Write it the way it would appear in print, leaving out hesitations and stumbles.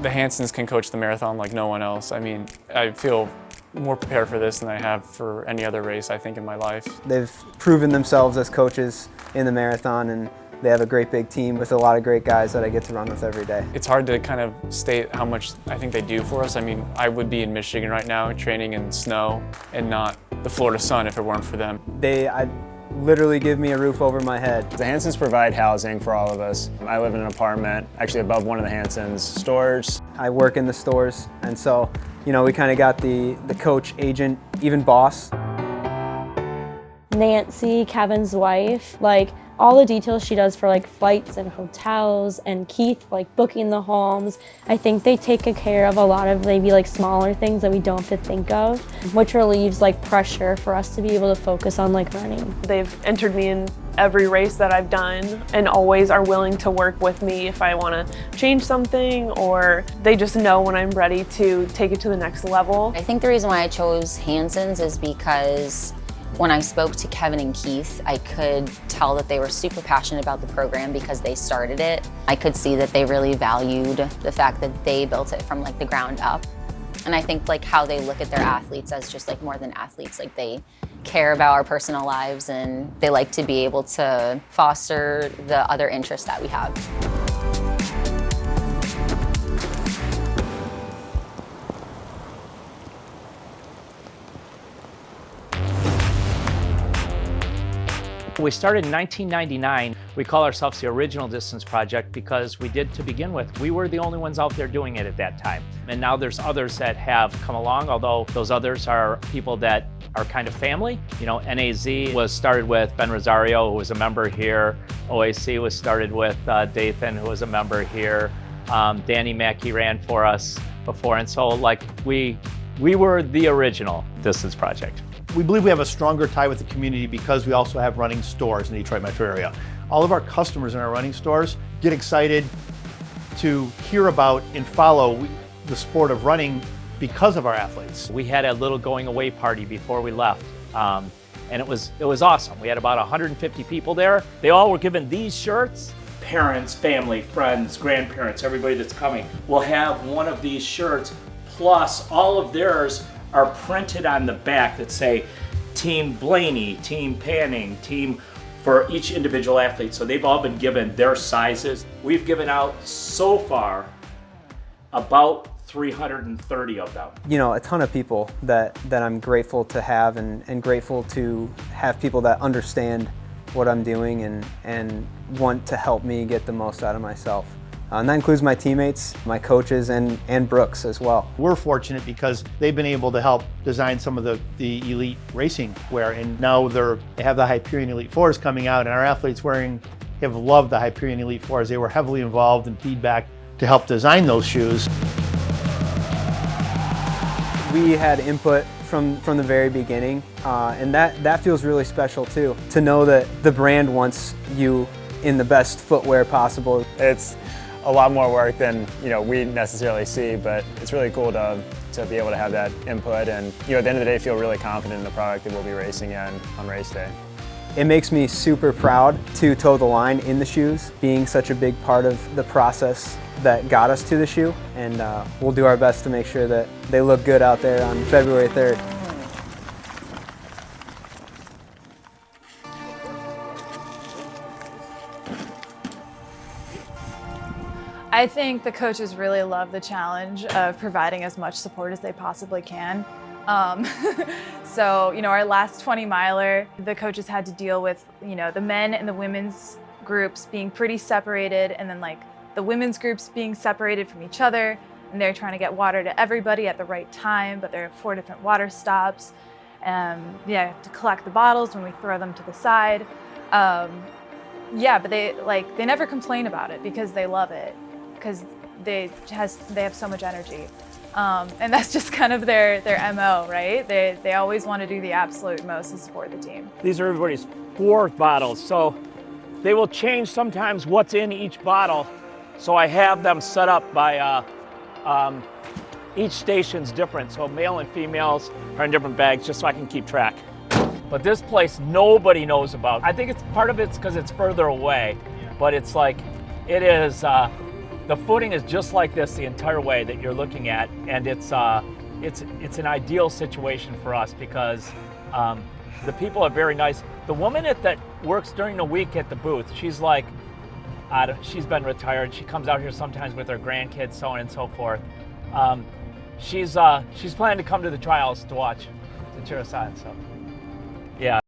The Hansons can coach the marathon like no one else. I mean, I feel more prepared for this than I have for any other race, I think, in my life. They've proven themselves as coaches in the marathon, and they have a great big team with a lot of great guys that I get to run with every day. It's hard to kind of state how much I think they do for us. I mean, I would be in Michigan right now training in snow and not the Florida sun if it weren't for them. They literally give me a roof over my head. The Hansons provide housing for all of us. I live in an apartment, actually above one of the Hansons stores. I work in the stores, and so, you know, we kind of got the coach, agent, even boss. Nancy, Kevin's wife, like all the details she does for like flights and hotels, and Keith like booking the homes. I think they take care of a lot of maybe like smaller things that we don't have to think of, which relieves like pressure for us to be able to focus on like running. They've entered me in every race that I've done and always are willing to work with me if I want to change something, or they just know when I'm ready to take it to the next level. I think the reason why I chose Hansons is because when I spoke to Kevin and Keith, I could tell that they were super passionate about the program because they started it. I could see that they really valued the fact that they built it from like the ground up. And I think like how they look at their athletes as just like more than athletes, like they care about our personal lives and they like to be able to foster the other interests that we have. We started in 1999. We call ourselves the original Distance Project because we did to begin with. We were the only ones out there doing it at that time. And now there's others that have come along, although those others are people that are kind of family. You know, NAZ was started with Ben Rosario, who was a member here. OAC was started with Dathan, who was a member here. Danny Mackey ran for us before. And so like we were the original Distance Project. We believe we have a stronger tie with the community because we also have running stores in the Detroit metro area. All of our customers in our running stores get excited to hear about and follow the sport of running because of our athletes. We had a little going away party before we left, and it was awesome. We had about 150 people there. They all were given these shirts. Parents, family, friends, grandparents, everybody that's coming will have one of these shirts, plus all of theirs are printed on the back that say Team Blaney, Team Panning, Team for each individual athlete. So they've all been given their sizes. We've given out so far about 330 of them. You know, a ton of people that I'm grateful to have and grateful to have people that understand what I'm doing and want to help me get the most out of myself. And that includes my teammates, my coaches, and Brooks as well. We're fortunate because they've been able to help design some of the elite racing wear, and now they have the Hyperion Elite 4s coming out, and our athletes have loved the Hyperion Elite 4s. They were heavily involved in feedback to help design those shoes. We had input from the very beginning, and that feels really special too, to know that the brand wants you in the best footwear possible. It's a lot more work than we necessarily see, but it's really cool to be able to have that input and at the end of the day feel really confident in the product that we'll be racing in on race day. It makes me super proud to toe the line in the shoes, being such a big part of the process that got us to the shoe, and we'll do our best to make sure that they look good out there on February 3rd. I think the coaches really love the challenge of providing as much support as they possibly can. So, our last 20 miler, the coaches had to deal with, the men and the women's groups being pretty separated, and then like the women's groups being separated from each other, and they're trying to get water to everybody at the right time, but there are 4 different water stops. You have to collect the bottles when we throw them to the side. Yeah, but they never complain about it because they love it, because they have so much energy. And that's just kind of their MO, right? They always want to do the absolute most to support the team. These are everybody's 4 bottles, so they will change sometimes what's in each bottle. So I have them set up by, each station's different, so male and females are in different bags just so I can keep track. But this place nobody knows about. I think part of it's because it's further away, but it's like, it is The footing is just like this the entire way that you're looking at, and it's an ideal situation for us because the people are very nice. The woman that works during the week at the booth, she's like, she's been retired. She comes out here sometimes with her grandkids, so on and so forth. She's planning to come to the trials to watch the cheer us on. So, yeah.